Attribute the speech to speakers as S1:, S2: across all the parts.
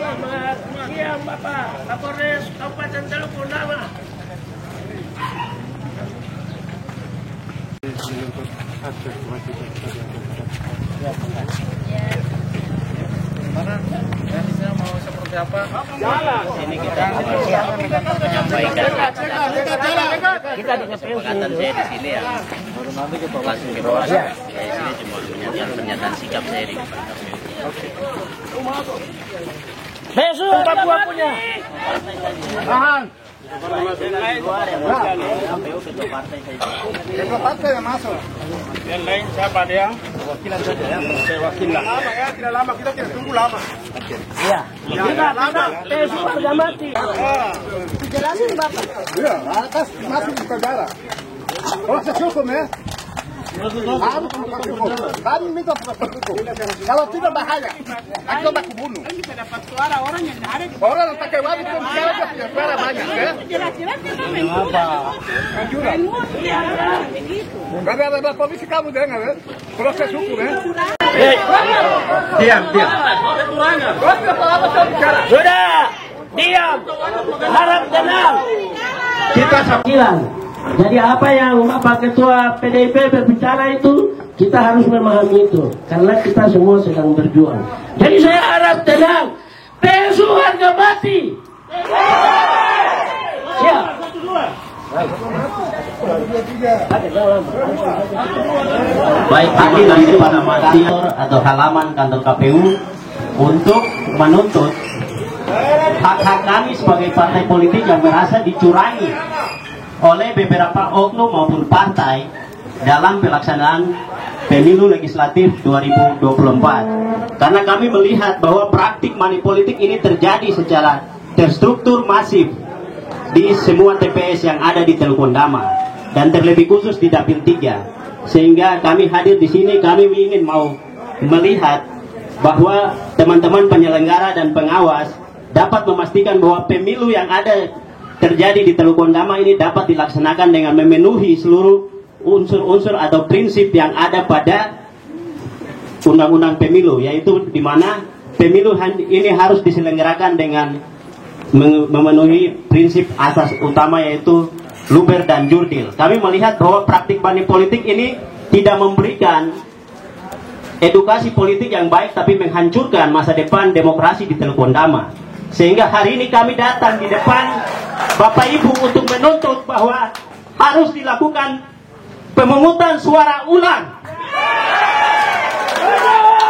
S1: Selamat siang Bapak Kapolres Kabupaten Teluk Bendama.
S2: Mana? Saya mau seperti apa?
S1: Ini kita menyampaikan kesepakatan saya di sini ya. Langsung ke bawah. Saya di sini cuma menyatakan pernyataan sikap saya di depan KPU. Besok Papua punya.
S2: Tahan.
S1: Ketua
S2: partai yang masuk. Yang lain siapa dia? Wakilan saja ya. Saya wakil lah. Lama ya, tidak lama, kita tidak tunggu lama.
S1: Iya. Kita besok harga mati.
S2: Jelasin Bapak. Iya, atas masuk di saudara. Proses hukum ya. Kami minta proses hukum. Kalau tidak bahaya, aku coba kubunuh.
S3: Bisa dapat suara orang yang ada di
S2: Orang yang pakai wabit pun sekarang punya suara banyak ya.
S3: jelas-jelas memang menjual. Begitu.
S2: Karena ada polisi kamu dengar ya. Proses hukum ya.
S1: Diam. Sudah. Diam. Harap tenang. Kita sambilan. Jadi apa yang Bapak Ketua PDIP berbicara itu, kita harus memahami itu. Karena kita semua sedang berjuang. Jadi saya harap tenang. PSU harga mati. Siap.
S4: Baik, kami nanti pada kantor atau halaman kantor KPU untuk menuntut hak-hak kami sebagai partai politik yang merasa dicurangi oleh beberapa oknum maupun partai dalam pelaksanaan pemilu legislatif 2024. Karena kami melihat bahwa praktik money politik ini terjadi secara terstruktur masif di semua TPS yang ada di Teluk Bendama dan terlebih khusus di Dapil 3. Sehingga kami hadir di sini, kami ingin mau melihat bahwa teman-teman penyelenggara dan pengawas dapat memastikan bahwa pemilu yang ada terjadi di Teluk Bendama ini dapat dilaksanakan dengan memenuhi seluruh unsur-unsur atau prinsip yang ada pada undang-undang pemilu, yaitu di mana pemilu ini harus diselenggarakan dengan memenuhi prinsip asas utama, yaitu luber dan jurdil. Kami melihat bahwa praktik money politik ini tidak memberikan edukasi politik yang baik, tapi menghancurkan masa depan demokrasi di Teluk Bendama. Sehingga hari ini kami datang di depan Bapak Ibu untuk menuntut bahwa harus dilakukan pemungutan suara ulang.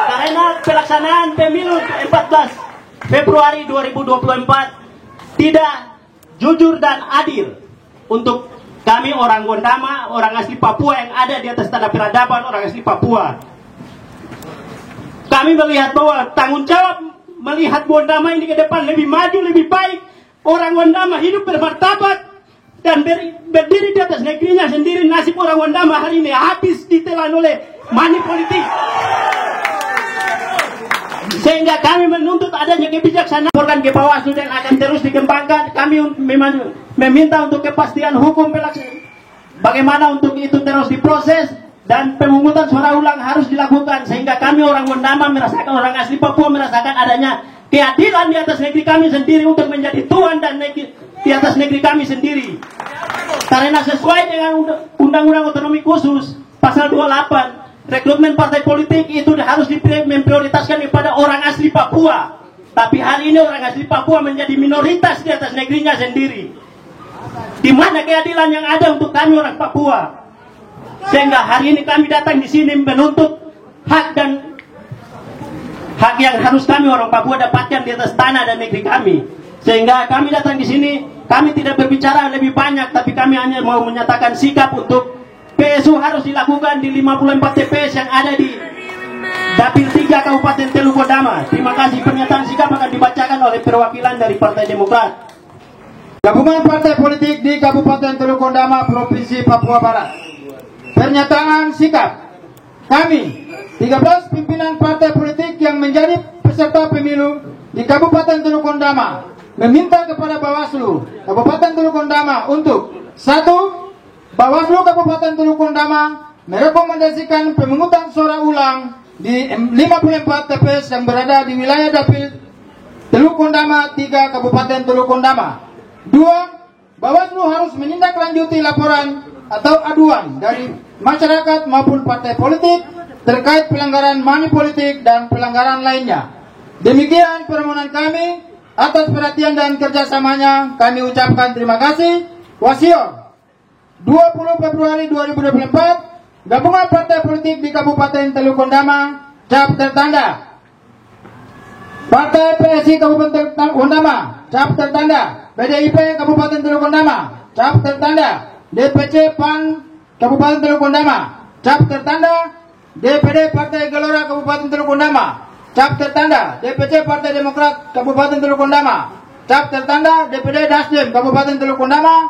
S4: Karena pelaksanaan pemilu 14 Februari 2024 tidak jujur dan adil untuk kami orang Bendama, orang asli Papua yang ada di atas tanah peradaban orang asli Papua. Kami melihat bahwa tanggung jawab melihat Bendama ini ke depan lebih maju, lebih baik. Orang Bendama hidup bermartabat dan berdiri di atas negerinya sendiri. Nasib orang Bendama hari ini habis ditelan oleh money politik. Sehingga kami menuntut adanya kebijaksanaan ke Bawaslu dan akan terus dikembangkan. Kami meminta untuk kepastian hukum bagaimana untuk itu terus diproses dan pemungutan suara ulang harus dilakukan sehingga kami orang Bendama merasakan, orang asli Papua merasakan adanya keadilan di atas negeri kami sendiri untuk menjadi tuan dan di atas negeri kami sendiri. Karena sesuai dengan Undang-Undang Otonomi Khusus pasal 28, rekrutmen partai politik itu harus memprioritaskan kepada orang asli Papua. Tapi hari ini orang asli Papua menjadi minoritas di atas negerinya sendiri. Di mana keadilan yang ada untuk kami orang Papua? Sehingga hari ini kami datang di sini menuntut hak yang harus kami orang Papua dapatkan di atas tanah dan negeri kami. Sehingga kami datang di sini, kami tidak berbicara lebih banyak, tapi kami hanya mau menyatakan sikap untuk PSU harus dilakukan di 54 TPS yang ada di Dapil 3 Kabupaten Teluk Bendama. Terima kasih. Pernyataan sikap akan dibacakan oleh perwakilan dari Partai Demokrat.
S2: Gabungan partai politik di Kabupaten Teluk Bendama, Provinsi Papua Barat. Pernyataan sikap kami 13 pimpinan partai politik yang menjadi peserta pemilu di Kabupaten Teluk Bendama meminta kepada Bawaslu Kabupaten Teluk Bendama untuk 1. Bawaslu Kabupaten Teluk Bendama merekomendasikan pemungutan suara ulang di 54 TPS yang berada di wilayah Dapil Teluk Kondama 3 Kabupaten Teluk Kondama. 2. Bawaslu harus menindaklanjuti laporan atau aduan dari masyarakat maupun partai politik terkait pelanggaran money politik dan pelanggaran lainnya. Demikian permohonan kami. Atas perhatian dan kerjasamanya kami ucapkan terima kasih. Wasior 20 Februari 2024, Gabungan Partai Politik di Kabupaten Teluk Kondama, cap tertanda. Partai PSI Kabupaten Teluk Kondama, cap tertanda. PDIP Kabupaten Teluk Kondama, cap tertanda. DPC PAN Kabupaten Teluk Kondama, cap tertanda. DPD Partai Gelora Kabupaten Teluk Kondama, cap tertanda. DPC Partai Demokrat Kabupaten Teluk Kondama, cap tertanda. DPD Nasdem Kabupaten Teluk Kondama,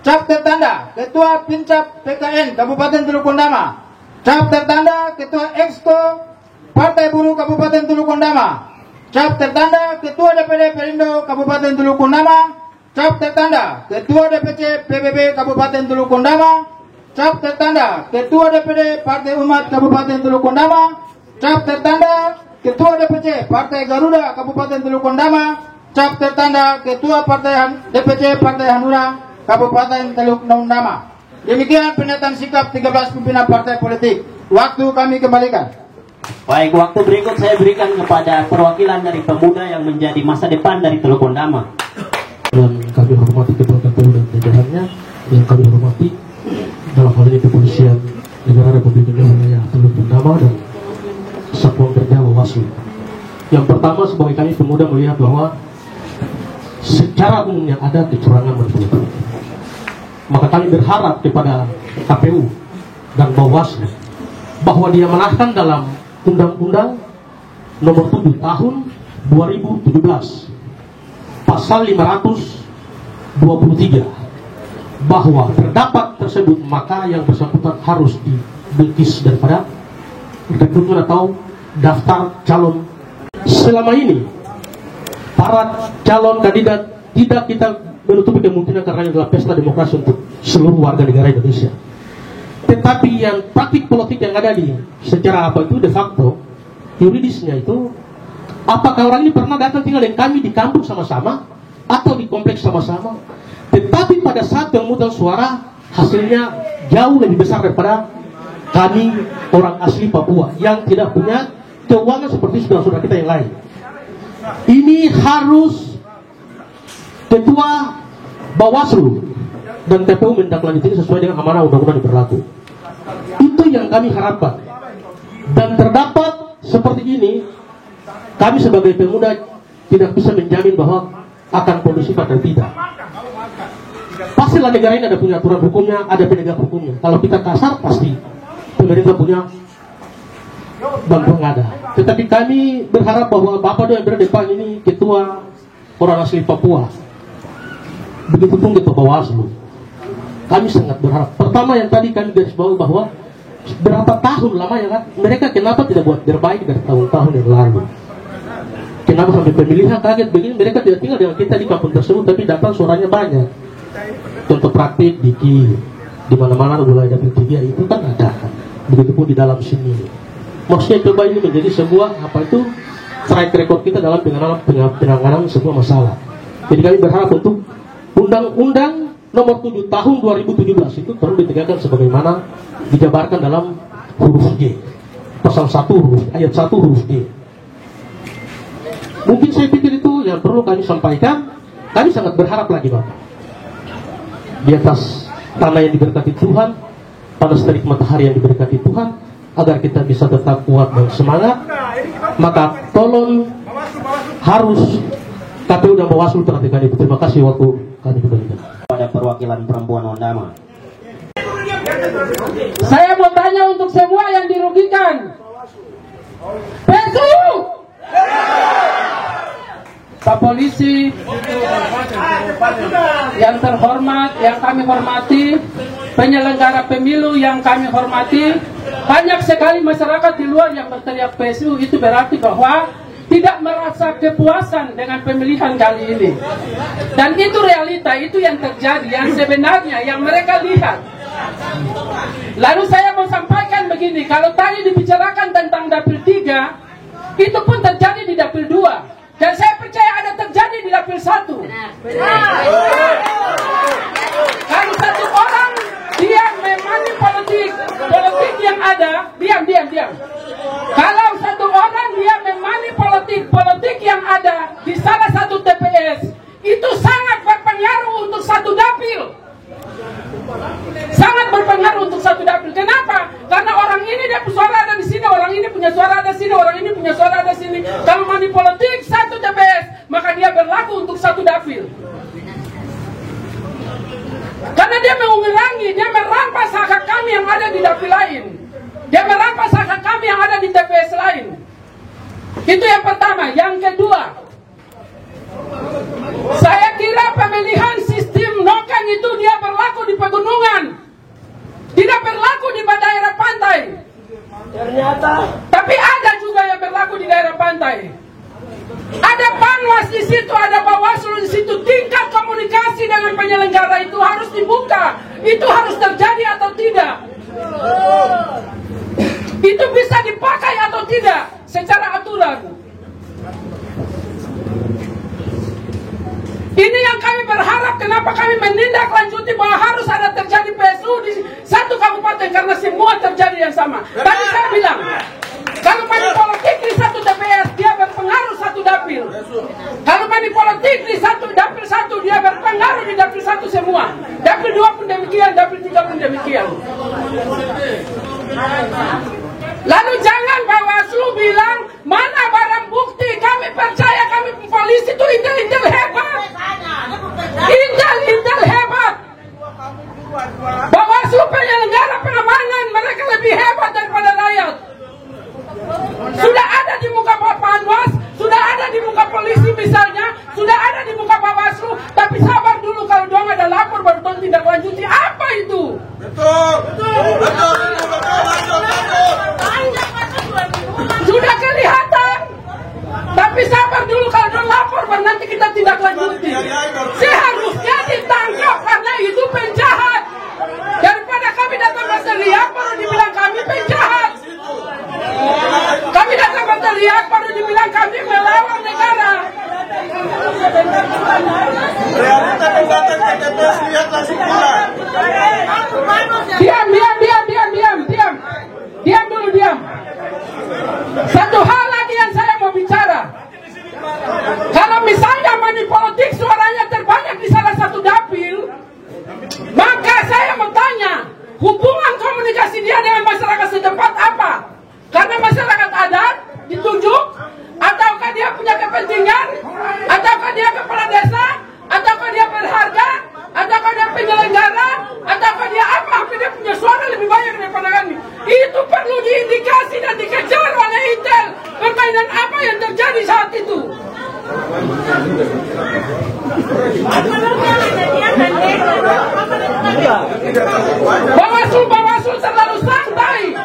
S2: cap tertanda. Ketua Pincap PKN Kabupaten Teluk Kondama, cap tertanda. Ketua Exco Partai Buruh Kabupaten Teluk Kondama, cap tertanda. Ketua DPD Perindo Kabupaten Teluk Kondama, cap tertanda. Ketua DPC PBB Kabupaten Teluk Kondama, cap tertanda. Ketua DPD Partai Umat Kabupaten Teluk Kondama, cap tertanda. Ketua DPC Partai Garuda Kabupaten Teluk Kondama, cap tertanda. Ketua DPC Partai Hanura Kabupaten Teluk Kondama. Demikian pernyataan sikap 13 pimpinan partai politik. Waktu kami kembalikan.
S4: Baik, waktu berikut saya berikan kepada perwakilan dari pemuda yang menjadi masa depan dari Teluk Kondama.
S5: Dan kami hormati Ketua KPU dan jajarannya, yang kami hormati dalam hal ini Kepolisian Negara Republik Indonesia Teluk Kondama dan Satuan Kerja Bawaslu. Yang pertama, sebagai kami pemuda melihat bahwa secara umumnya ada kecurangan berpolitik. Maka kami berharap kepada KPU dan Bawaslu bahwa dia menahkan dalam Undang-Undang Nomor 7 Tahun 2017 Pasal 523 bahwa terdapat tersebut maka yang bersangkutan harus dibelkis daripada rekrutmen atau daftar calon. Selama ini para calon kandidat tidak kita menutupi kemungkinan karena ini adalah pesta demokrasi untuk seluruh warga negara Indonesia. Tetapi yang praktik politik yang ada di secara apa itu de facto yuridisnya itu, apakah orang ini pernah datang tinggal dengan kami di kampung sama-sama atau di kompleks sama-sama, tetapi pada saat pemungutan suara hasilnya jauh lebih besar daripada kami orang asli Papua yang tidak punya keuangan seperti saudara-saudara kita yang lain. Ini harus Ketua Bawaslu dan KPU menindaklanjuti sesuai dengan amanah undang-undang yang berlaku. Itu yang kami harapkan. Dan terdapat seperti ini, kami sebagai pemuda tidak bisa menjamin bahwa akan kondusif atau tidak. Pastilah negara ini ada punya aturan hukumnya, ada penegak hukumnya. Kalau kita kasar, pasti pemerintah punya bantuan ada. Tetapi kami berharap bahwa Bapak yang berada depan ini ketua orang asli Papua, begitupun ketua Bawaslu. Kami sangat berharap. Pertama yang tadi kami garis bawahi bahwa berapa tahun lamanya kan mereka kenapa tidak buat terbaik dari tahun-tahun yang lalu? Kenapa sampai pemilihan kaget begini? Mereka tidak tinggal dengan kita di kampung tersebut, tapi datang suaranya banyak. Contoh praktik di mana-mana wilayah dapil 3 itu kan ada. Begitupun di dalam sini. Maksudnya coba ini menjadi sebuah apa itu track record kita dalam penanganan sebuah masalah. Jadi kami berharap untuk Undang-Undang Nomor 7 Tahun 2017 itu perlu ditegakkan sebagaimana dijabarkan dalam huruf G, pasal 1 ayat 1 huruf G. Mungkin saya pikir itu yang perlu kami sampaikan. Kami sangat berharap lagi Bapak, di atas tanah yang diberkati Tuhan, panas terik matahari yang diberkati Tuhan, agar kita bisa tetap kuat dan semangat. Maka tolong harus KPU dan Bawaslu perhatikan itu. Terima kasih waktu kami kembalikan.
S4: Pada perwakilan perempuan Ondama.
S6: Saya mau tanya untuk semua yang dirugikan. PSU, Pak Polisi yang terhormat, yang kami hormati, penyelenggara pemilu yang kami hormati, banyak sekali masyarakat di luar yang berteriak PSU, itu berarti bahwa tidak merasa kepuasan dengan pemilihan kali ini. Dan itu realita, itu yang terjadi, yang sebenarnya, yang mereka lihat. Lalu saya mau sampaikan begini, kalau tadi dibicarakan tentang dapil 3, itu pun terjadi di dapil 2. Dan saya percaya ada terjadi di dapil 1. Kalau satu orang dia memani politik yang ada, diam. Kalau satu orang dia memani politik yang ada di salah satu TPS, itu sangat berpengaruh untuk satu dapil. Sangat berpengaruh untuk satu dapil. Kenapa? Karena orang ini dia suara ada di sini, orang ini punya suara ada sini, orang ini punya suara ada sini. Kalau money politik satu TPS, maka dia berlaku untuk satu dapil. Karena dia mengurangi, dia merampas hak kami yang ada di dapil lain. Dia merampas hak kami yang ada di TPS lain. Itu yang pertama. Yang kedua, saya kira pemilihan sistem noken itu dia berlaku di pegunungan, tidak berlaku di daerah pantai.
S1: Ternyata.
S6: Tapi ada juga yang berlaku di daerah pantai. Ada Panwas di situ, ada Bawaslu di situ. Tingkat komunikasi dengan penyelenggara itu harus dibuka. Itu harus terjadi atau tidak? Itu bisa dipakai atau tidak secara aturan? Ini yang kami berharap. Kenapa kami menindaklanjuti bahwa harus ada terjadi PSU di satu kabupaten, karena semua terjadi yang sama. Tadi saya bilang, kalau money politik di satu TPS dia berpengaruh satu dapil. Kalau money politik di satu dapil satu dia berpengaruh di dapil satu semua. Dapil 2 pun demikian, dapil 3 pun demikian. Lalu jangan Bawaslu bilang mana barang bukti. Kami percaya, kami polisi itu intel hebat. Intel hebat. Bawaslu penyelenggara pengamanan, mereka lebih hebat daripada rakyat. Sudah ada di muka Pak Panwas, sudah ada di muka polisi misalnya, sudah ada di muka Bawaslu. Tapi sabar dulu, kalau doang ada lapor baru tuan tindak lanjuti. Apa itu? Betul. Sudah kelihatan. Tapi sabar dulu, kalau doang lapor baru nanti kita tindak lanjuti. Seharusnya ditangkap karena itu penjahat. Daripada kami datang berteriak baru dibilang kami penjahat. Kami datang berteriak baru dibilang kami melawan negara. Diam dulu. Satu hal lagi yang saya mau bicara. Kalau misalnya money politik suaranya terbanyak di salah satu dapil, maka saya mau tanya, hubungan komunikasi dia dengan masyarakat setempat apa? Karena masyarakat adat ditunjuk, ataukah dia punya kepentingan, ataukah dia kepala desa, ataukah dia berharga, ataukah dia penyelenggara, ataukah dia apa? Tapi dia punya suara lebih banyak daripada kami. Itu perlu diindikasi dan dikejar oleh Intel. Permainan apa yang terjadi saat itu? Bawaslu terlalu santai.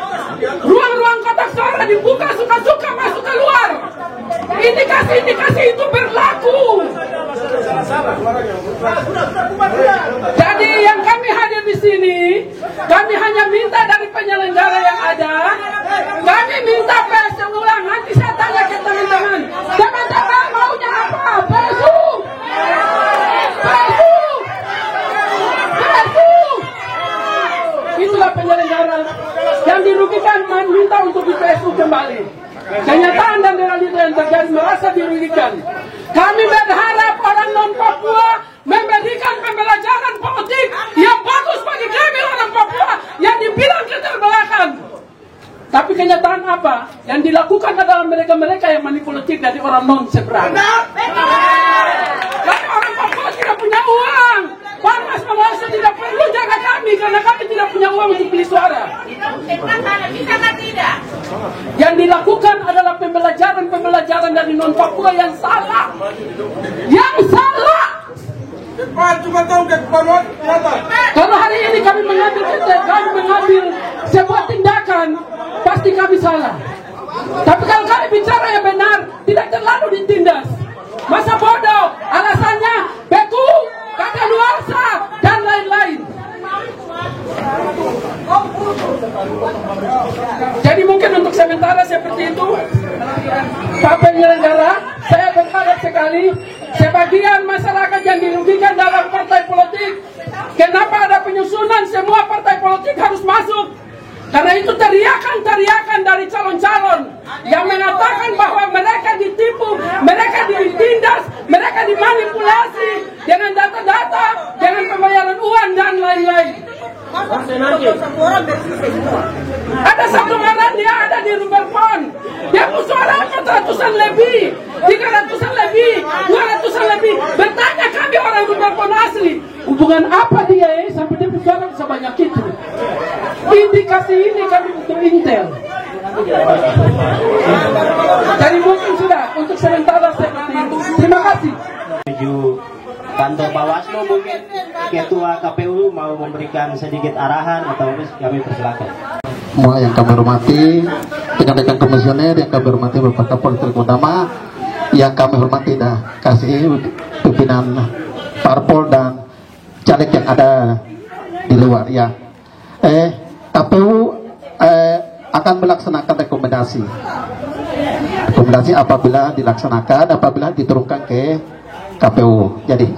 S6: Ruang-ruang kotak suara dibuka, suka-suka masuk keluar. Indikasi itu berlaku. Jadi yang kami hadir di sini, kami hanya minta dari penyelenggara yang ada, kami minta PSU ulang. Nanti saya tanya ke teman-teman, maunya apa? PSU. Itulah penyelenggara yang dirugikan, minta untuk di PSU kembali. Kenyataan dan realita yang terjadi merasa dirugikan. Kami berharap orang non-Papua memberikan pembelajaran politik yang bagus bagi kami orang Papua yang dibilang keterbelakangan. Tapi kenyataan apa? Yang dilakukan adalah mereka-mereka yang manipolitik dari orang non-seberang. Karena orang Papua tidak punya uang. Panwas Bawaslu tidak perlu jaga kami karena kami tidak punya uang untuk beli suara. Yang dilakukan adalah pembelajaran dari non-Papua yang salah. Yang salah. Kalau hari ini kami mengambil sebuah tindakan, pasti kami salah. Tapi kalau kami bicara yang benar, tidak terlalu ditindas. Masa bodoh, alasannya beku, kadaluarsa, dan lain-lain. Jadi mungkin untuk sementara seperti itu, Pak penyelenggara, saya berharap sekali, sebagian masyarakat yang dirugikan dalam partai politik. Kenapa ada penyusunan semua partai politik harus masuk? Karena itu teriakan-teriakan dari calon-calon yang mengatakan bahwa mereka ditipu, mereka ditindas, mereka dimanipulasi dengan data-data, dengan pembayaran uang dan lain-lain. Ada satu orang dia ada di Ruberpon, dia suara 400-an lebih, 300-an lebih, 200-an lebih. Bertanya kami orang Ruberpon asli, hubungan apa dia sampai dia suara sebanyak itu? Indikasi ini kami butuh intel. Jadi mungkin sudah untuk sementara seperti itu. Terima kasih.
S4: Menuju kantor Bawaslu, mungkin Ketua KPU mau memberikan sedikit arahan atau kami persilakan.
S7: Semua yang kami hormati, rekan-rekan komisioner yang kami hormati, Bapak Kapolri utama, yang kami hormati dah kasih pimpinan parpol dan caleg yang ada di luar ya. KPU akan melaksanakan rekomendasi apabila dilaksanakan, apabila diturunkan ke KPU. Jadi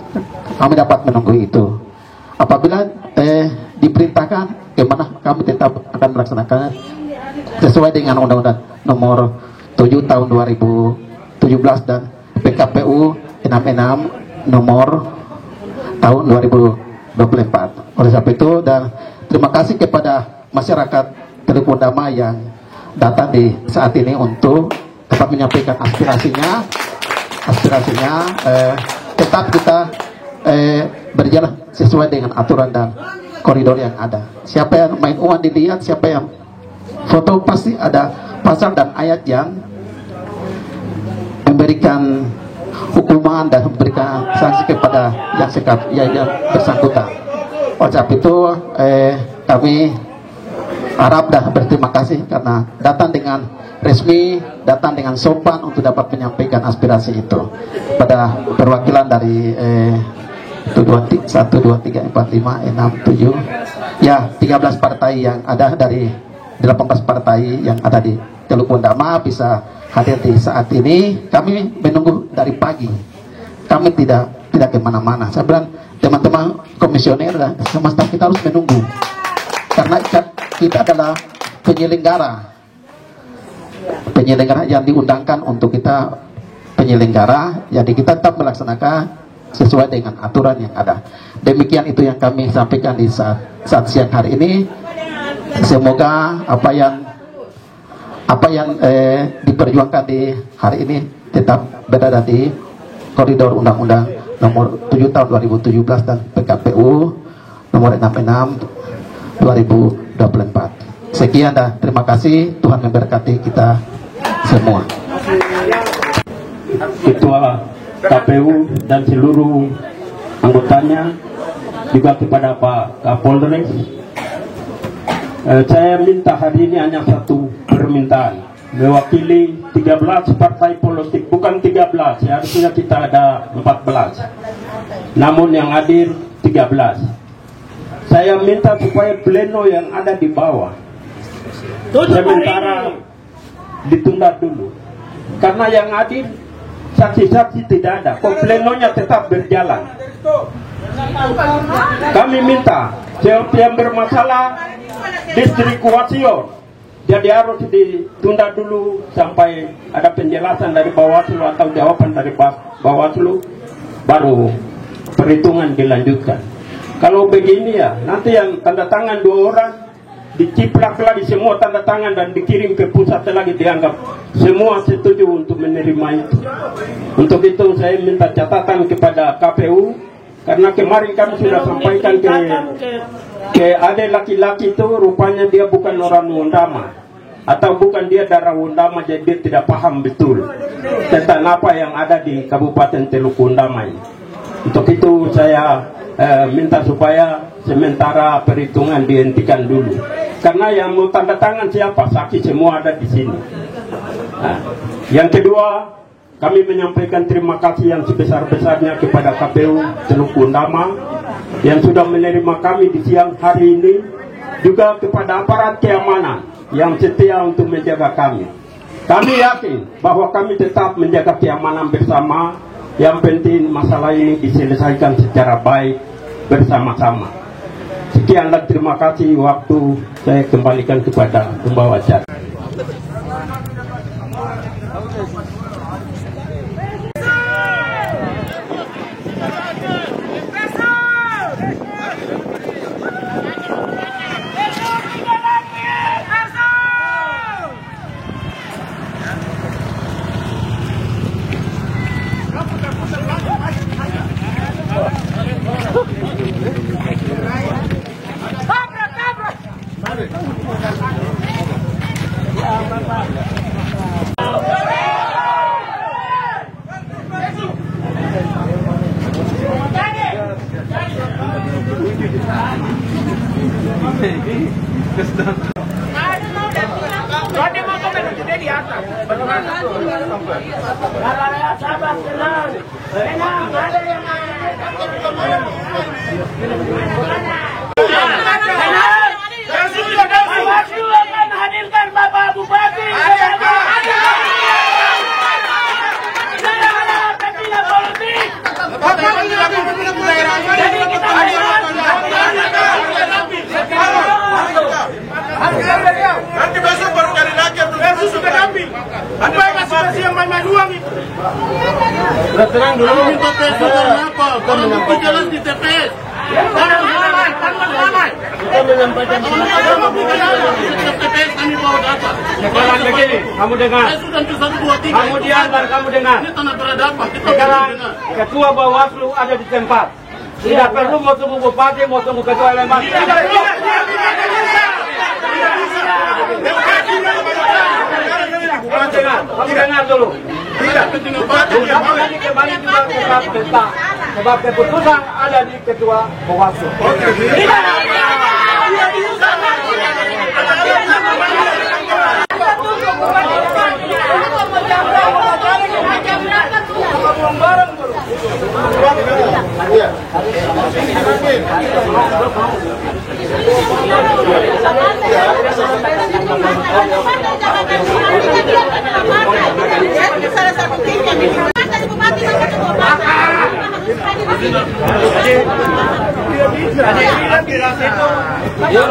S7: kami dapat menunggu itu. Apabila diperintahkan gimana, kami tetap akan melaksanakan sesuai dengan Undang-Undang Nomor 7 Tahun 2017 dan PKPU 66 Nomor Tahun 2024. Oleh sebab itu, dan terima kasih kepada masyarakat Teluk Undama yang datang di saat ini untuk dapat menyampaikan aspirasinya. Tetap kita berjalan sesuai dengan aturan dan koridor yang ada. Siapa yang main uang dilihat, siapa yang foto, pasti ada pasal dan ayat yang memberikan hukuman dan memberikan sanksi kepada yang bersangkutan. Oleh sebab itu kami harap dan berterima kasih karena datang dengan resmi, datang dengan sopan untuk dapat menyampaikan aspirasi itu pada perwakilan dari 1, 2, 3, 4, 5, 6, 7 ya 13 partai yang ada dari 18 partai yang ada di Teluk Undama bisa hadir di saat ini. Kami menunggu dari pagi, kami tidak kemana-mana. Saya bilang teman-teman komisioner dan semua staf kita harus menunggu karena kita adalah penyelenggara yang diundangkan untuk kita penyelenggara, jadi kita tetap melaksanakan sesuai dengan aturan yang ada. Demikian itu yang kami sampaikan di saat siang hari ini. Semoga apa yang diperjuangkan di hari ini tetap berada di koridor Undang-Undang Nomor 7 Tahun 2017 dan PKPU Nomor 66 2024. Sekian dan terima kasih. Tuhan memberkati kita semua.
S4: Ketua KPU dan seluruh anggotanya, juga kepada Pak Kapolri, saya minta hari ini hanya satu permintaan, mewakili 13 partai politik, bukan 13, harusnya kita ada 14, namun yang hadir 13. Saya minta supaya pleno yang ada di bawah sementara ditunda dulu, karena yang hadir saksi-saksi tidak ada, kok plenonya tetap berjalan. Kami minta siapa yang bermasalah distrik Wasio, jadi harus ditunda dulu sampai ada penjelasan dari Bawaslu atau jawaban dari Bawaslu, baru perhitungan dilanjutkan. Kalau begini ya, nanti yang tanda tangan 2 orang diciplak lagi semua tanda tangan dan dikirim ke pusat lagi, dianggap semua setuju untuk menerima itu. Untuk itu saya minta catatan kepada KPU, karena kemarin kami sudah sampaikan ke ada laki-laki itu, rupanya dia bukan orang Wondama atau bukan dia darah Wondama, jadi dia tidak paham betul tentang apa yang ada di Kabupaten Teluk Undama ini. Untuk itu saya minta supaya sementara perhitungan dihentikan dulu, karena yang mau tanda tangan siapa, saksi semua ada di sini. Nah, yang kedua, kami menyampaikan terima kasih yang sebesar-besarnya kepada KPU Teluk Undama yang sudah menerima kami di siang hari ini, juga kepada aparat keamanan yang setia untuk menjaga kami. Kami yakin bahwa kami tetap menjaga keamanan bersama
S8: Yang penting masalah ini diselesaikan secara baik bersama-sama. Sekianlah, terima kasih. Waktu saya kembalikan kepada pembawa acara.
S9: Nanti besok baru cari lagi besok sudah kami. Apa yang masih yang main uang itu? Tenang dulu. Minta tes apa? Kalau bukti jelas di TPS. Tangan halai. Kita menyampaikan TPS kami bawa data.
S8: Sekarang begini, kamu dengar. Kemudian dan kamu dengar.
S9: Ini tanah beradaban.
S8: Sekarang ketua Bawaslu ada di tempat. Tidak perlu mau tunggu bupati, mau tunggu ketua LMA. Tidak perlu. Kamu dengar dulu.
S9: Tidak penting bupati.
S8: Kembali juga ke tentang sebab keputusan ada di ketua Bawaslu.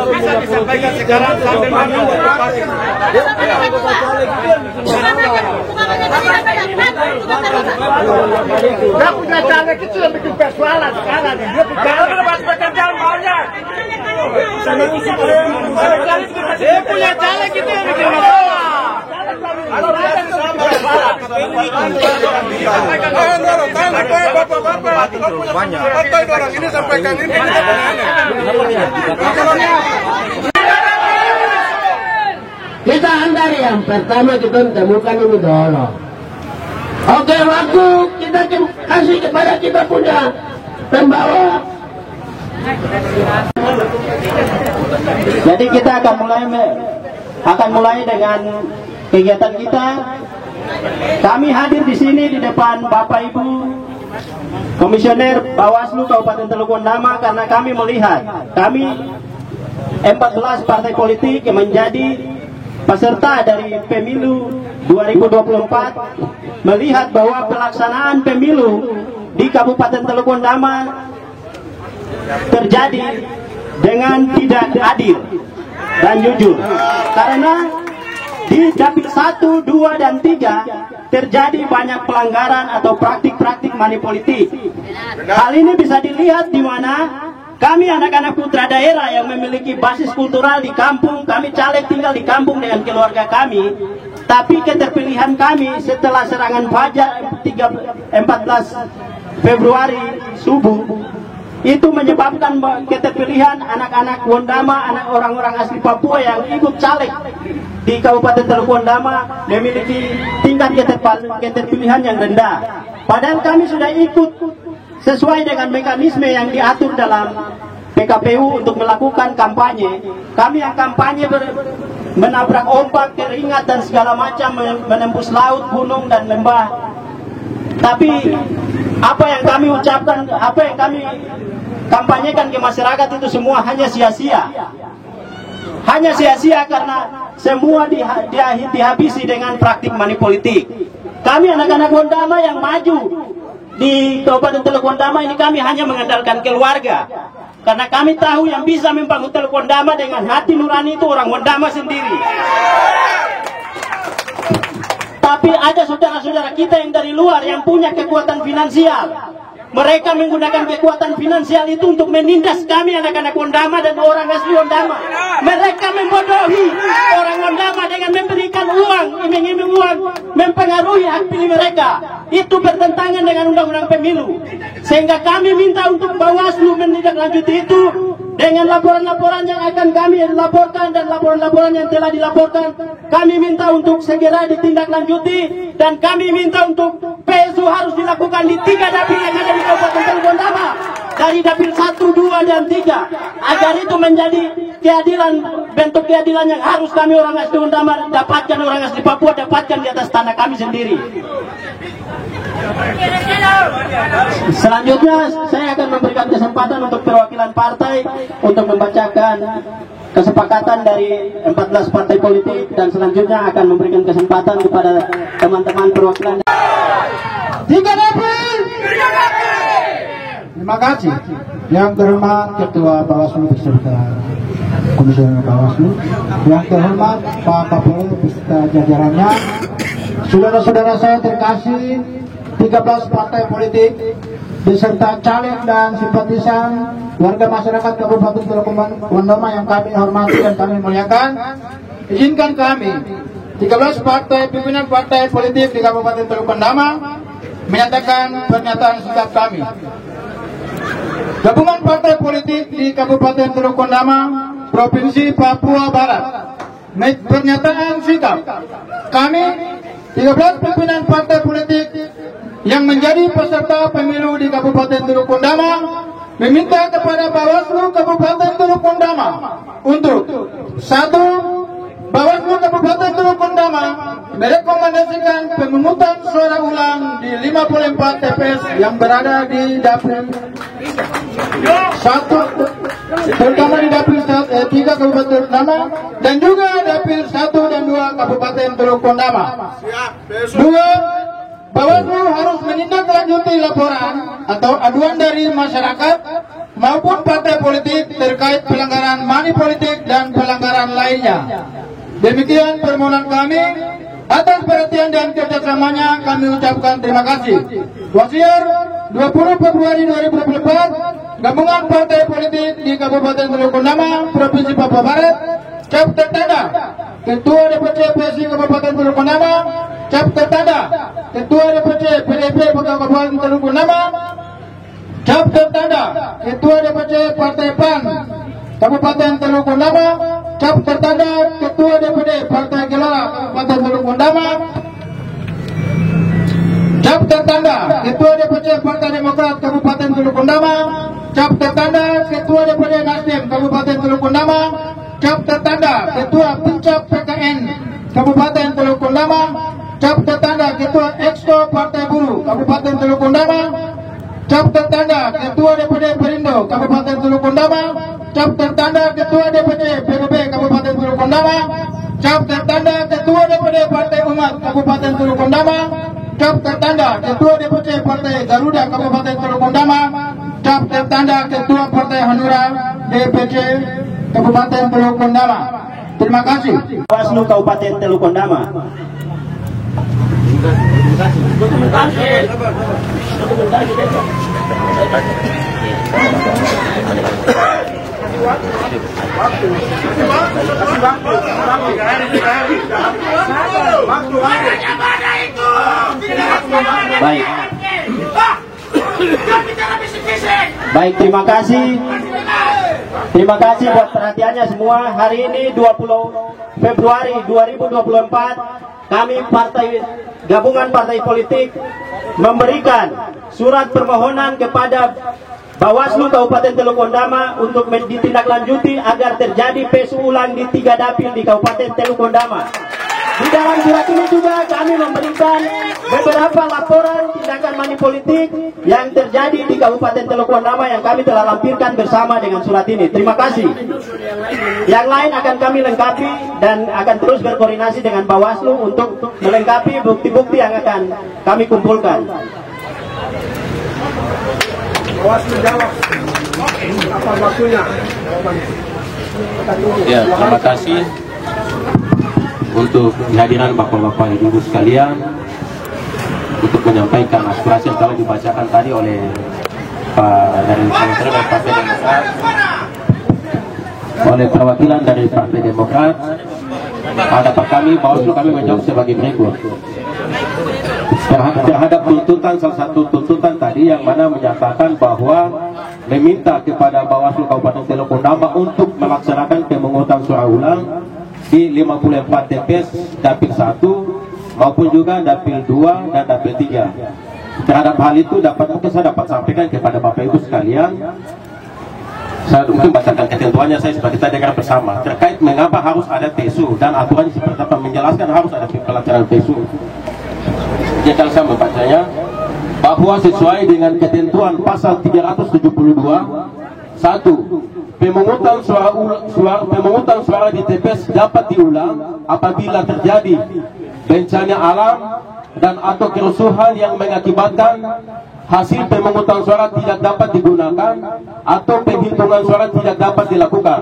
S8: Bisa disampaikan sekarang sambil menunggu
S1: Dia punya caleg itu yang bikin persoalan sekarang. Dia punya pekerjaan banyak. Dia punya caleg itu yang bikin masalah.
S9: Bapak ini sampaikan ini.
S1: Kita antar yang pertama kita temukan ini dulu. Oke, waktu kita kasih kepada kita punya pembawa.
S4: Jadi kita akan mulai dengan kegiatan kita. Kami hadir di sini di depan Bapak Ibu Komisioner Bawaslu Kabupaten Teluk Ondama karena kami melihat 14 partai politik yang menjadi peserta dari pemilu 2024 melihat bahwa pelaksanaan pemilu di Kabupaten Teluk Ondama terjadi dengan tidak adil dan jujur karena di dapil 1, 2, dan 3 terjadi banyak pelanggaran atau praktik-praktik manipolitik. Hal ini bisa dilihat di mana kami anak-anak putra daerah yang memiliki basis kultural di kampung, kami caleg tinggal di kampung dengan keluarga kami, tapi keterpilihan kami setelah serangan fajar 14 Februari subuh itu menyebabkan keterpilihan anak-anak Ondama, anak orang-orang asli Papua yang ikut caleg di Kabupaten Teluk Ondama memiliki tingkat keterpilihan yang rendah. Padahal kami sudah ikut sesuai dengan mekanisme yang diatur dalam PKPU untuk melakukan kampanye. Kami yang kampanye menabrak ombak, keringat dan segala macam, menembus laut, gunung dan lembah. Tapi apa yang kami ucapkan, apa yang kami kampanyekan ke masyarakat itu semua hanya sia-sia. Hanya sia-sia karena semua dihabisi dengan praktik manipolitik. Kami anak-anak Ondama yang maju di Kabupaten Teluk Ondama ini kami hanya mengandalkan keluarga. Karena kami tahu yang bisa membangun Teluk Ondama dengan hati nurani itu orang Ondama sendiri. Tapi ada saudara-saudara kita yang dari luar yang punya kekuatan finansial. Mereka menggunakan kekuatan finansial itu untuk menindas kami anak-anak Ondama dan orang asli Ondama. Mereka membodohi orang Ondama dengan memberikan uang, iming-iming uang, mempengaruhi hak pilih mereka. Itu bertentangan dengan undang-undang pemilu. Sehingga kami minta untuk Bawaslu menindaklanjuti itu dengan laporan-laporan yang akan kami laporkan dan laporan-laporan yang telah dilaporkan. Kami minta untuk segera ditindaklanjuti dan kami minta untuk PSU harus dilakukan di 3 dapil yang ada di Kabupaten Teluk Ondama, dari dapil 1, 2, dan 3, agar itu menjadi keadilan, bentuk keadilan yang harus kami orang asli Ondama dapatkan, orang asli Papua dapatkan di atas tanah kami sendiri. Selanjutnya saya akan memberikan kesempatan untuk perwakilan partai untuk membacakan kesepakatan dari 14 partai politik, dan selanjutnya akan memberikan kesempatan kepada teman-teman perwakilan.
S2: 3 dapil. Terima kasih. Yang terhormat Ketua Bawaslu beserta Komisioner Bawaslu, yang terhormat Pak Kapolri beserta jajarannya, saudara-saudara saya terkasih, 13 partai politik beserta caleg dan simpatisan, warga masyarakat Kabupaten Teluk Ondama yang kami hormati dan kami muliakan. Izinkan kami 13 partai, pimpinan partai politik di Kabupaten Teluk Ondama menyatakan pernyataan sikap kami. Gabungan partai politik di Kabupaten Teluk Ondama, Provinsi Papua Barat, pernyataan sikap kami 13 pimpinan partai politik yang menjadi peserta pemilu di Kabupaten Teluk Ondama meminta kepada Bawaslu Kabupaten Teluk Ondama untuk 1. Bawaslu Kabupaten Teluk Ondama merekomendasikan pemungutan suara ulang di 54 TPS yang berada di dapil 1, terutama di dapil 3 Kabupaten Teluk Ondama, dan juga dapil 1 dan 2 Kabupaten Teluk Ondama. 2. Bawaslu harus menindaklanjuti laporan atau aduan dari masyarakat maupun partai politik terkait pelanggaran money politik dan pelanggaran lainnya. Demikian permohonan kami. Atas perhatian dan kerjasamanya kami ucapkan terima kasih. Wasiar 20 Februari 2024, Gabungan Partai Politik di Kabupaten Teluk Ondama, Provinsi Papua Barat, cap tertanda Ketua DPC PSI Kabupaten Teluk Ondama, cap tertanda Ketua DPC PDIP Kabupaten Teluk Ondama, cap tertanda Ketua DPC Partai PAN Kabupaten Teluk Ondama, cap tertanda Ketua DPD Partai Gelora Kabupaten Teluk Ondama, cap tertanda Ketua DPC Partai Demokrat Kabupaten Teluk Ondama, cap tertanda Ketua DPD Nasdem Kabupaten Teluk Ondama, cap tertanda Ketua Pincap PKN Kabupaten Teluk Ondama, cap tertanda Ketua Exco Partai Buruh Kabupaten Teluk Ondama, cap tertanda Ketua DPD Perindo Kabupaten Teluk Ondama, cap tertanda Ketua DPD PBB Kabupaten Teluk Ondama, cap tertanda Ketua DPD Partai Umat Kabupaten Teluk Ondama, cap tertanda Ketua DPC Partai Garuda Kabupaten Teluk Ondama, cap tertanda Ketua Partai Hanura DPC Kabupaten Teluk Ondama. Terima kasih.
S4: Bawaslu Kabupaten Teluk Ondama. Baik, terima kasih. Terima kasih buat perhatiannya semua. Hari ini 20 Februari 2024, kami gabungan partai politik memberikan surat permohonan kepada Bawaslu Kabupaten Teluk Ondama untuk ditindaklanjuti agar terjadi PSU ulang di 3 dapil di Kabupaten Teluk Ondama. Di dalam surat ini juga kami memberikan beberapa laporan tindakan money politik yang terjadi di Kabupaten Teluk Ondama yang kami telah lampirkan bersama dengan surat ini. Terima kasih. Yang lain akan kami lengkapi dan akan terus berkoordinasi dengan Bawaslu untuk melengkapi bukti-bukti yang akan kami kumpulkan.
S9: Bawaslu jawab. Apa waktunya?
S8: Ya, terima kasih untuk kehadiran Bapak-Bapak Ibu sekalian untuk menyampaikan aspirasi yang telah dibacakan tadi oleh Pak dari Partai Demokrat, oleh perwakilan dari Partai Demokrat. Pada kami Bawaslu kami menjawab sebagai berikut. Terhadap tuntutan, salah satu tuntutan tadi yang mana menyatakan bahwa meminta kepada Bawaslu Kabupaten Teluk Ondama untuk melaksanakan pemungutan suara ulang di 54 TPS Dapil 1 maupun juga Dapil 2 dan Dapil 3. Terhadap hal itu mungkin saya dapat sampaikan kepada Bapak Ibu sekalian. Saya mungkin bacakan ketentuannya saya seperti kita dengar bersama terkait mengapa harus ada TSU dan aturannya seperti apa, menjelaskan harus ada pelaksanaan TSU. Jadi saya membacanya bahwa sesuai dengan ketentuan pasal 372 1, pemungutan suara di TPS dapat diulang apabila terjadi bencana alam dan atau kerusuhan yang mengakibatkan hasil pemungutan suara tidak dapat digunakan atau penghitungan suara tidak dapat dilakukan.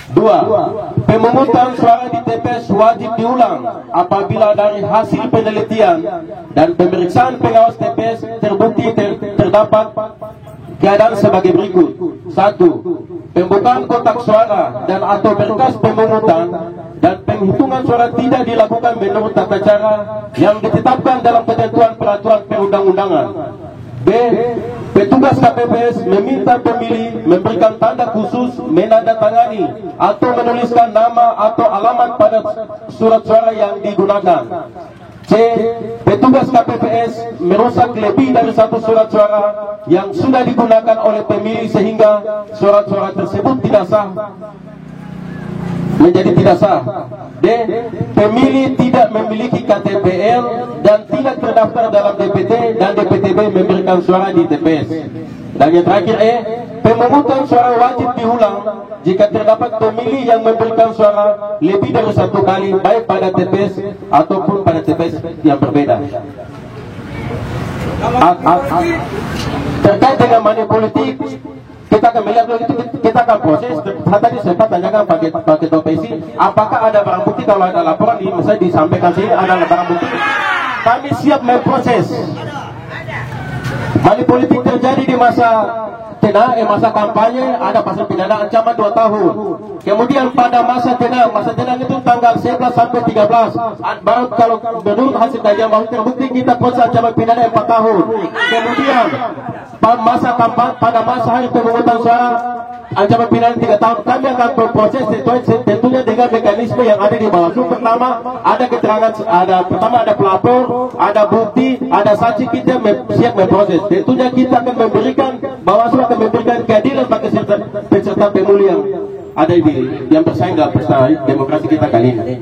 S8: 2. Pemungutan suara di TPS wajib diulang apabila dari hasil penelitian dan pemeriksaan pengawas TPS terbukti terdapat keadaan sebagai berikut. 1. Pembukaan kotak suara dan atau berkas pemungutan dan penghitungan suara tidak dilakukan menurut tata cara yang ditetapkan dalam ketentuan peraturan perundang-undangan. B. Petugas KPPS meminta pemilih memberikan tanda khusus menandatangani atau menuliskan nama atau alamat pada surat suara yang digunakan. C. Petugas KPPS merusak lebih dari satu surat suara yang sudah digunakan oleh pemilih sehingga surat suara tersebut tidak sah menjadi tidak sah. D. Pemilih tidak memiliki KTPL dan tidak terdaftar dalam DPT dan DPTB memberikan suara di TPS. Dan yang terakhir E. Pemungutan suara wajib diulang jika terdapat pemilih yang memberikan suara lebih dari satu kali baik pada TPS ataupun pada TPS yang berbeda. Terkait dengan money politik, kita akan melihat itu, kita akan proses. Tadi saya tanyakan Pak Ketua PSI, apakah ada barang bukti kalau ada laporan misalnya disampaikan sini ada barang bukti. Kami siap memproses. Money politik terjadi di masa masa kampanye, ada pasal pidana ancaman 2 tahun. Kemudian pada masa tenang itu tanggal 11 sampai 13. Baru kalau menurut hasil kajian baru terbukti kita proses ancaman pidana 4 tahun. Kemudian pada masa hari pemungutan suara ancaman pidana 3 tahun. Kami akan berproses tentunya dengan mekanisme yang ada di Bawaslu. Pertama ada keterangan, pertama ada pelapor, ada bukti, ada saksi, kita siap memproses. Tentunya kita akan memberikan, Bawaslu akan memberikan keadilan bagi peserta pemilu yang ada yang bersaing dalam pesta demokrasi kita kali ini.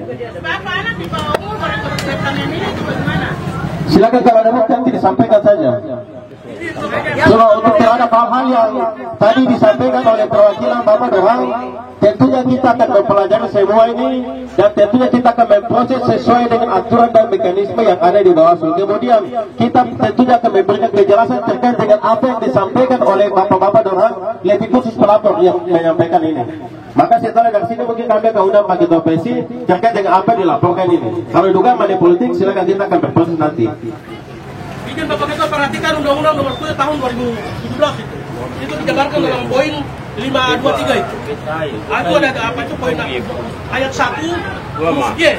S8: Silakan kalau ada bukti nanti disampaikan saja. So, untuk terhadap hal-hal yang tadi disampaikan oleh perwakilan Bapak Dorang, tentunya kita akan mempelajari semua ini dan tentunya kita akan memproses sesuai dengan aturan dan mekanisme yang ada di Bawaslu. Kemudian kita tentunya akan memberikan kejelasan terkait dengan apa yang disampaikan oleh Bapak-Bapak Dorang, lebih khusus pelapor yang menyampaikan ini. Maka setelah dari sini mungkin kami akan undang Pak Ketua PSI terkait dengan apa yang dilaporkan ini. Kalau dugaan money politik, silakan kita akan berproses nanti.
S9: Izin Bapak Ketua perhatikan Undang-Undang Nomor 10 Tahun 2017 itu. Itu dijabarkan dalam poin 523 itu. Itu ada apa itu poin ayat 1 huruf G.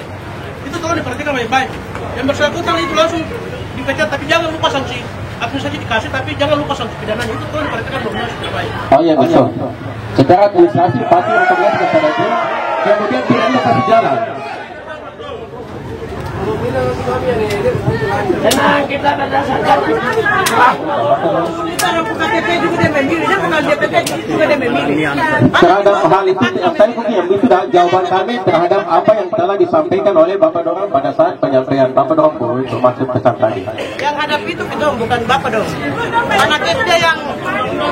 S9: Itu tolong diperhatikan baik-baik. Yang bersangkutan itu langsung dipecat, tapi jangan lupa sanksi administrasi dikasih, tapi jangan lupa sanksi pidananya. Itu tolong diperhatikan dengan baik.
S8: Oh iya betul. Secara administrasi pasti otomatis kepada itu, kemudian pidana kasih jalan.
S1: Tenang, kita berdasarkan
S3: KTP juga dia memilih, dia bukan DPP juga dia memilih.
S8: Terhadap hal itu, yang tadi mungkin yang itu jawaban kami terhadap apa yang telah disampaikan oleh Bapak Dorang pada saat penyampaian Bapak Dorang untuk masuk pesan tadi.
S3: Yang hadap itu bukan Bapak dong. Anak SD yang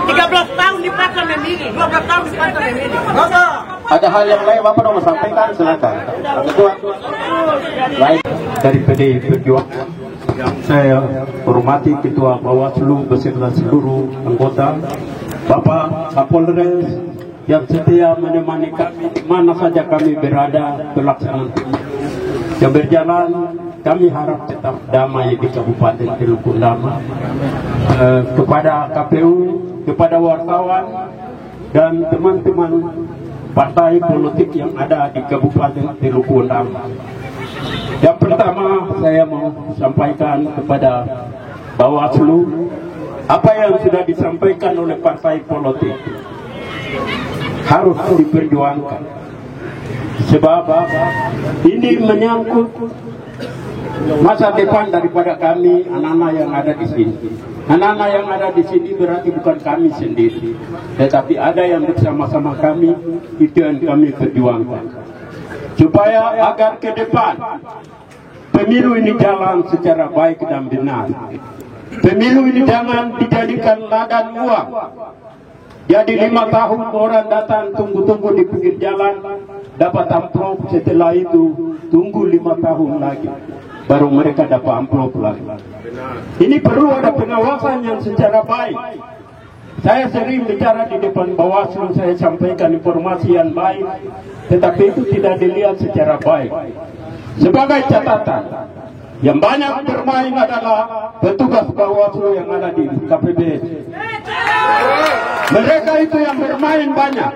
S3: 13 tahun dipaksa memilih, 12 tahun dipaksa memilih.
S8: Ada hal yang lain Bapak Dorang sampaikan, silakan. Ketua lain dari PDI Perjuangan.
S10: yang saya hormati Ketua Bawaslu beserta seluruh anggota, Bapak Kapolres yang setia menemani kami di mana saja kami berada pelaksanaan yang berjalan. Kami harap tetap damai di Kabupaten Teluk Undama. Kepada KPU, kepada wartawan dan teman-teman partai politik yang ada di Kabupaten Teluk Undama. Yang pertama saya mau sampaikan kepada Bawaslu apa yang sudah disampaikan oleh partai politik harus diperjuangkan, sebab ini menyangkut masa depan daripada kami, anak-anak yang ada di sini. Anak-anak yang ada di sini berarti bukan kami sendiri, tetapi ada yang bersama-sama kami, itu yang kami perjuangkan. Supaya agar ke depan pemilu ini jalan secara baik dan benar. Pemilu ini jangan dijadikan ladang uang. Jadi 5 tahun orang datang tunggu-tunggu di pinggir jalan, dapat amplop, setelah itu tunggu 5 tahun lagi baru mereka dapat amplop lagi. Ini perlu ada pengawasan yang secara baik. Saya sering bicara di depan Bawaslu, saya sampaikan informasi yang baik, tetapi itu tidak dilihat secara baik. Sebagai catatan, yang banyak bermain adalah petugas Bawaslu yang ada di KPBS. Mereka itu yang bermain banyak.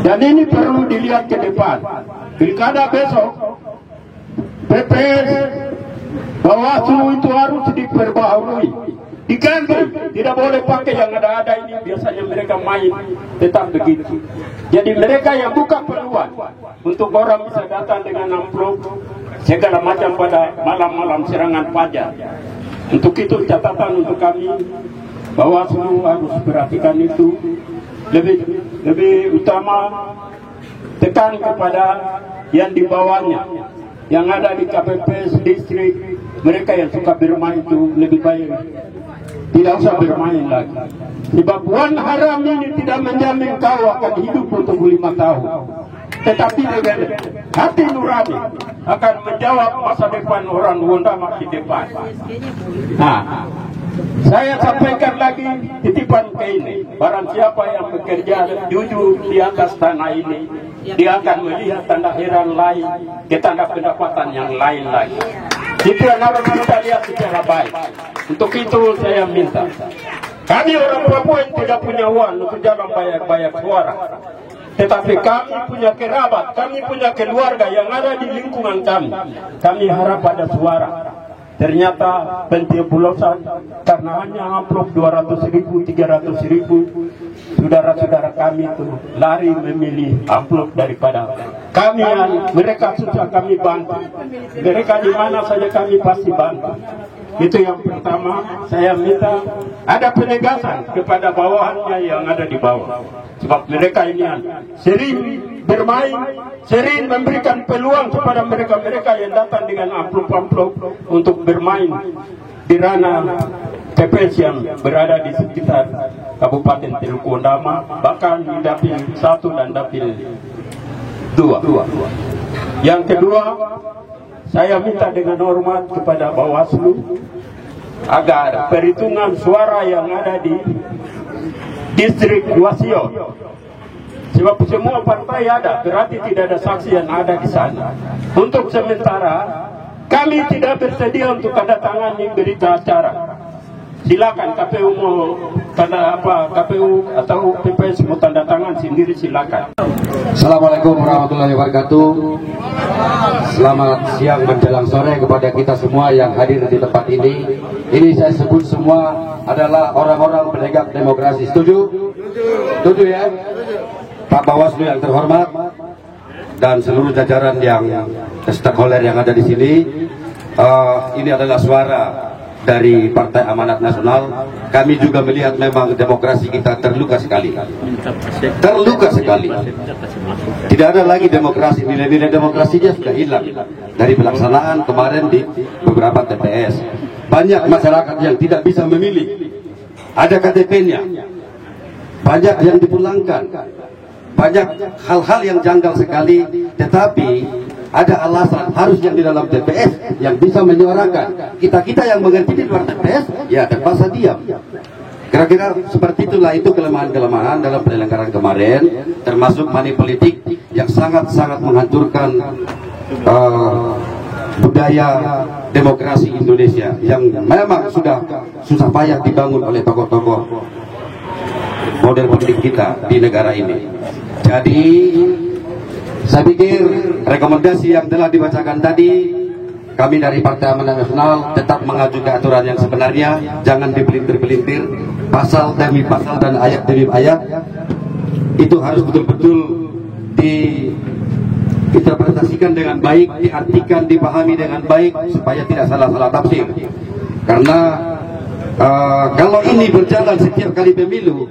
S10: Dan ini perlu dilihat ke depan. Pilkada besok, PPS, Bawaslu itu harus diperbaharui, diganti. Tidak boleh pakai yang ada-ada ini. Biasanya mereka main tetap begitu. Jadi mereka yang buka peluang untuk orang bisa datang dengan amplop segala macam pada malam-malam serangan fajar. Untuk itu catatan untuk kami, Bawaslu harus perhatikan itu. Lebih utama tekan kepada yang di bawahnya, yang ada di KPPS distrik. Mereka yang suka bermain itu lebih baik tidak usah bermain lagi. Sebab uang haram ini tidak menjamin kau akan hidup untuk 5 tahun, tetapi dengan hati nurani akan menjawab masa depan orang Undama di depan. Nah, saya sampaikan lagi titipan ke ini, barang siapa yang bekerja jujur di atas tanah ini, dia akan melihat tanda heran lain, ke tanda pendapatan yang lain lagi. Itu yang harus kita lihat secara baik. Untuk itu saya minta, kami orang Papua yang tidak punya uang untuk jalan bayar suara, tetapi kami punya kerabat, kami punya keluarga yang ada di lingkungan kami. Kami harap ada suara. Ternyata pencoblosan karena hanya amplop 200.000, 300.000, saudara-saudara kami itu lari memilih amplop daripada kami. Mereka susah kami bantu, mereka di mana saja kami pasti bantu. Itu yang pertama. Saya minta ada penegasan kepada bawahannya yang ada di bawah, sebab mereka ini sering bermain, sering memberikan peluang kepada mereka-mereka yang datang dengan amplop-amplop untuk bermain di ranah TPS yang berada di sekitar Kabupaten Teluk Undama, bahkan di Dapil 1 dan Dapil 2. Yang kedua, saya minta dengan hormat kepada Bawaslu agar perhitungan suara yang ada di distrik Wasio, sebab semua partai ada, berarti tidak ada saksi yang ada di sana. Untuk sementara kami tidak bersedia untuk tanda tangan di berita acara. Silakan KPU mau tanda apa, KPU atau PPS mau tanda tangan sendiri, silakan.
S11: Assalamualaikum warahmatullahi wabarakatuh. Selamat siang menjelang sore kepada kita semua yang hadir di tempat ini. Ini saya sebut semua adalah orang-orang penegak demokrasi. Setuju? Setuju ya? Pak Bawaslu yang terhormat dan seluruh jajaran yang stakeholder yang ada di sini. Ini adalah suara dari Partai Amanat Nasional. Kami juga melihat memang demokrasi kita terluka sekali. Terluka sekali. Tidak ada lagi demokrasi, nilai-nilai demokrasinya sudah hilang dari pelaksanaan kemarin di beberapa TPS. Banyak masyarakat yang tidak bisa memilih, ada KTP-nya, banyak yang dipulangkan, banyak hal-hal yang janggal sekali. Tetapi ada alasan harusnya di dalam TPS yang bisa menyuarakan. Kita yang mengerti di luar TPS ya terpaksa diam. Kira-kira seperti itulah itu kelemahan-kelemahan dalam penyelenggaraan kemarin, termasuk money politik yang sangat-sangat menghancurkan budaya demokrasi Indonesia yang memang sudah susah payah dibangun oleh tokoh-tokoh model politik kita di negara ini. Jadi saya pikir rekomendasi yang telah dibacakan tadi, kami dari Partai Amanat Nasional tetap mengacu ke aturan yang sebenarnya, jangan dipelintir-pelintir, pasal demi pasal dan ayat demi ayat. Itu harus betul-betul diinterpretasikan dengan baik, diartikan, dipahami dengan baik, supaya tidak salah-salah tafsir. Karena kalau ini berjalan setiap kali pemilu,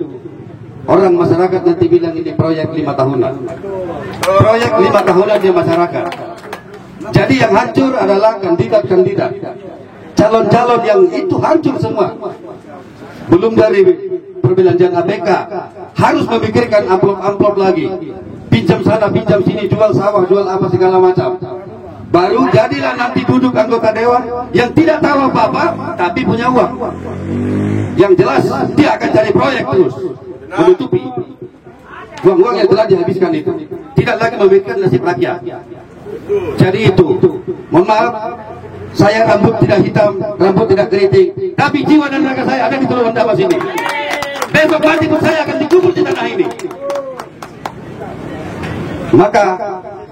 S11: orang masyarakat nanti bilang ini proyek 5 tahunan. Proyek 5 tahunan di masyarakat. Jadi yang hancur adalah kandidat-kandidat, calon-calon yang itu hancur semua. Belum dari perbelanjaan APK, harus memikirkan amplop-amplop lagi, pinjam sana, pinjam sini, jual sawah, jual apa segala macam. Baru jadilah nanti duduk anggota dewan yang tidak tahu apa-apa, tapi punya uang. Yang jelas dia akan cari proyek terus, menutupi uang-uang yang telah dihabiskan itu, tidak lagi memikirkan nasib rakyat. Jadi itu, mohon maaf, saya rambut tidak hitam, rambut tidak keriting, tapi jiwa dan raga saya ada di Teluk Ondama sini. Besok mati pun saya akan dikubur di tanah ini. Maka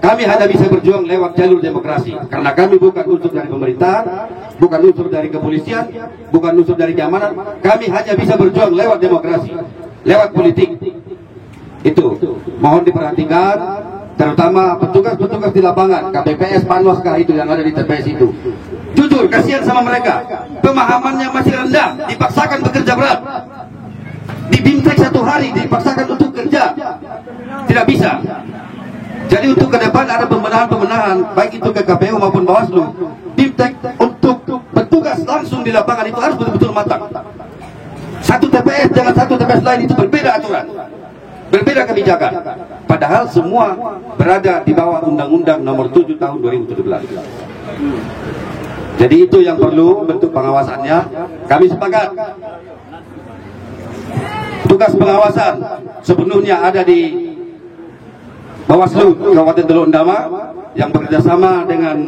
S11: kami hanya bisa berjuang lewat jalur demokrasi, karena kami bukan unsur dari pemerintahan, bukan unsur dari kepolisian, bukan unsur dari keamanan. Kami hanya bisa berjuang lewat demokrasi, lewat politik. Itu mohon diperhatikan, terutama petugas-petugas di lapangan, KPPS, Panwaskah itu yang ada di TPS itu. Jujur, kasihan sama mereka, pemahamannya masih rendah, dipaksakan bekerja berat, di BIMTEK 1 hari dipaksakan untuk kerja, tidak bisa. Jadi untuk ke depan ada pembenahan-pembenahan, baik itu ke KPU maupun Bawaslu. BIMTEK untuk petugas langsung di lapangan itu harus betul-betul matang. Satu TPS dengan satu TPS lain itu berbeda aturan, berbeda kebijakan. Padahal semua berada di bawah Undang-Undang Nomor 7 Tahun 2017. Jadi itu yang perlu bentuk pengawasannya. Kami sepakat tugas pengawasan sepenuhnya ada di Bawaslu Kabupaten Teluk Ondama yang bekerjasama dengan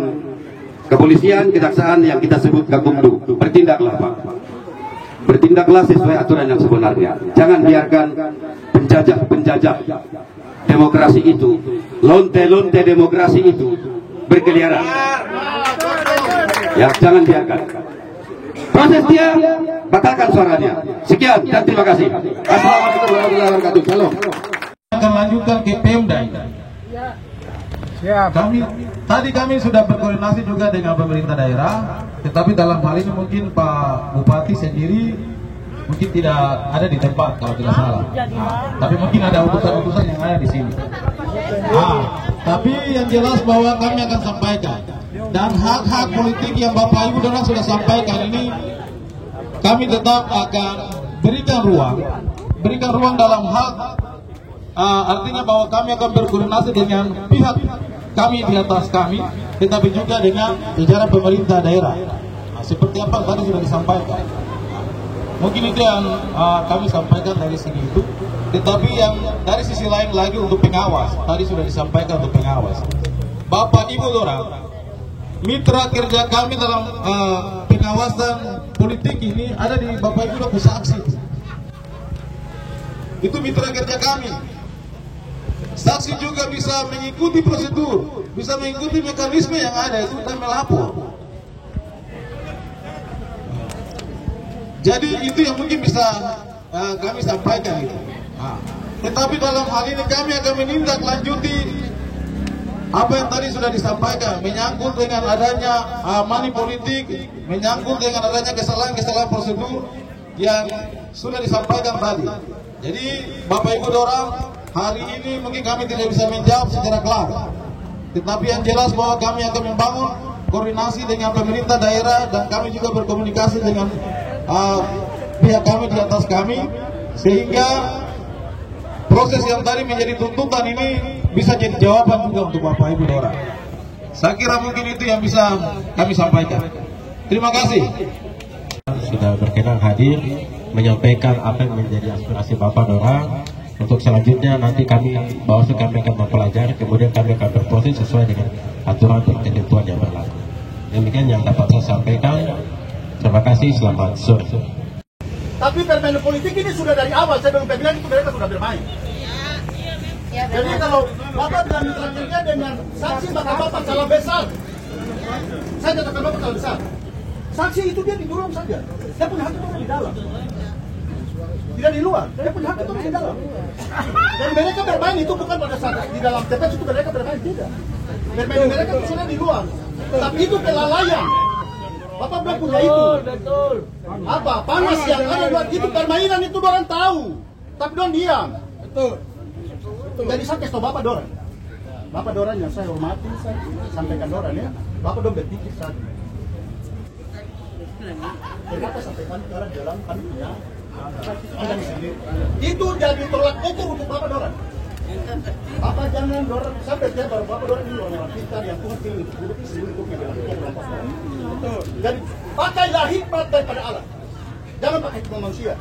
S11: kepolisian, kejaksaan yang kita sebut Gakumdu. Bertindaklah Pak, bertindaklah sesuai aturan yang sebenarnya. Jangan biarkan penjajah demokrasi itu, lonte-lonte demokrasi itu berkeliaran. Ya, jangan biarkan. Proses dia, batalkan suaranya. Sekian dan terima kasih. Assalamualaikum warahmatullahi wabarakatuh. Salam.
S2: Akan lanjutkan ke Pemda. Kami sudah berkoordinasi juga dengan pemerintah daerah, tetapi dalam hal ini mungkin Pak Bupati sendiri mungkin tidak ada di tempat kalau tidak salah. Tapi mungkin ada utusan-utusan yang ada di sini. Tapi yang jelas bahwa kami akan sampaikan, dan hak-hak politik yang Bapak Ibu dan sudah sampaikan ini kami tetap akan berikan ruang dalam hak. Artinya bahwa kami akan berkoordinasi dengan pihak kami di atas kami, tetapi juga dengan jajaran pemerintah daerah. Seperti apa tadi sudah disampaikan. Mungkin itu yang kami sampaikan dari segi itu. Tetapi yang dari sisi lain lagi untuk pengawas, tadi sudah disampaikan untuk pengawas. Bapak Ibu Dorang, mitra kerja kami dalam pengawasan politik ini ada di Bapak Ibu Dorang saksi. Itu mitra kerja kami. Saksi juga bisa mengikuti prosedur, bisa mengikuti mekanisme yang ada itu dan melapor. Jadi itu yang mungkin bisa kami sampaikan itu. Tetapi dalam hal ini kami akan menindaklanjuti apa yang tadi sudah disampaikan, menyangkut dengan adanya money politik, menyangkut dengan adanya kesalahan-kesalahan prosedur yang sudah disampaikan tadi. Jadi Bapak Ibu Dorang, hari ini mungkin kami tidak bisa menjawab secara kelar, tetapi yang jelas bahwa kami akan membangun koordinasi dengan pemerintah daerah, dan kami juga berkomunikasi dengan pihak kami di atas kami, sehingga proses yang tadi menjadi tuntutan ini bisa jadi jawaban juga untuk Bapak Ibu Dorang. Saya kira mungkin itu yang bisa kami sampaikan. Terima kasih.
S12: Sudah berkenan hadir menyampaikan apa yang menjadi aspirasi Bapak Dora. Untuk selanjutnya nanti Bawaslu kami akan mempelajari, kemudian kami akan berproses sesuai dengan aturan dan ketentuan yang berlaku. Demikian yang dapat saya sampaikan. Terima kasih, selamat sore.
S9: Tapi permainan politik ini sudah dari awal, saya belum bilang itu mereka sudah bermain. Jadi kalau Bapak dengan mitra kerja dengan saksi, maka Bapak salah besar. Saya katakan Bapak salah besar. Saksi itu dia di dalam saja. Dia punya hak itu di dalam. Tidak di luar, dia punya hak itu di dalam. Dan mereka bermain itu bukan pada saat di dalam TPS itu mereka bermain, tidak. Bermain mereka itu sudah di luar. Tapi itu kelalaian. Bapak belum punya itu. Apa? Panas yang ada luar itu permainan itu orang tahu. Tapi orang diam. Jadi saya kasih Bapak Doran. Bapak Doran yang saya hormati, saya sampaikan Doran ya. Bapak dong berpikir saja. Kenapa sampaikan Doran dalam kami punya Anda sendiri. Itu jadi tolak ukur untuk Bapak Doran. Bapak jangan Doran sampai dia baru Bapak Doran ini orang pintar yang Tuhan pilih untuk duduk untuk menyelamatkan. Jadi pakailah hikmat daripada Allah. Jangan pakai hikmat manusia.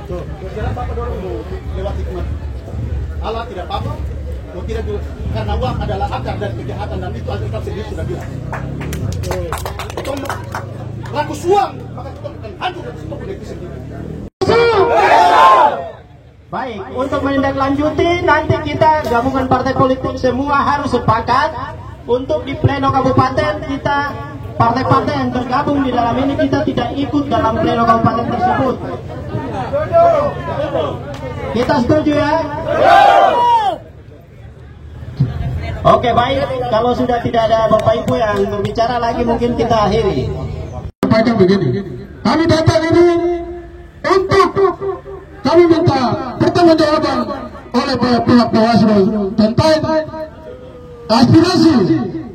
S9: Tuh, kira Bapak Doran mau lewat hikmat Allah tidak apa-apa. Mau tidak juga karena uang adalah akar dari kejahatan dan itu Alkitab sendiri sudah bilang. Itu rakus uang maka kita akan hancur dan stop negeri sendiri.
S1: Baik, untuk menindaklanjuti nanti kita gabungan partai politik semua harus sepakat untuk di pleno kabupaten kita partai-partai yang tergabung di dalam ini kita tidak ikut dalam pleno kabupaten tersebut. Kita setuju ya? Oke baik, kalau sudah tidak ada Bapak Ibu yang berbicara lagi mungkin kita akhiri.
S2: Begini, kami datang ini untuk kami minta pertanggungjawaban oleh pihak Bawaslu tentang aspirasi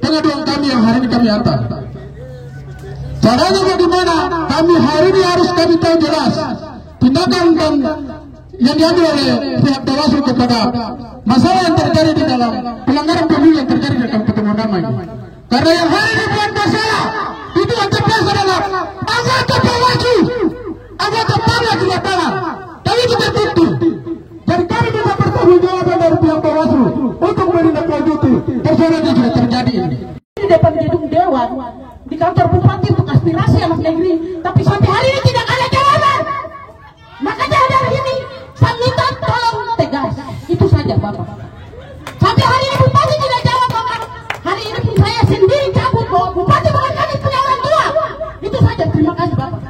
S2: pengaduan kami yang hari ini kami hantar. Caranya bagaimana? Kami hari ini harus kami tahu jelas tindakan dan yang diambil oleh pihak Bawaslu kepada masalah yang terjadi di dalam pelanggaran pemilu yang terjadi di dalam pertemuan damai. Karena yang hari ini buat masalah itu yang TPS adalah anggota Bawaslu, anggota Panwas di lapangan. Dan itu tertutup. Jadi kami minta pertanggungjawaban dari pihak Bawaslu untuk menindaklanjuti persoalan yang sudah terjadi ini.
S3: Di depan gedung Dewan, di kantor bupati untuk aspirasi anak negeri, tapi sampai hari ini tidak ada jawaban. Makanya dari ini saya minta tolong tegas, itu saja Bapak. Sampai hari ini bupati tidak jawab Bapak. Hari ini pun saya sendiri cabut bahwa bupati bukan kami punya orang tua. Itu saja, terima kasih Bapak.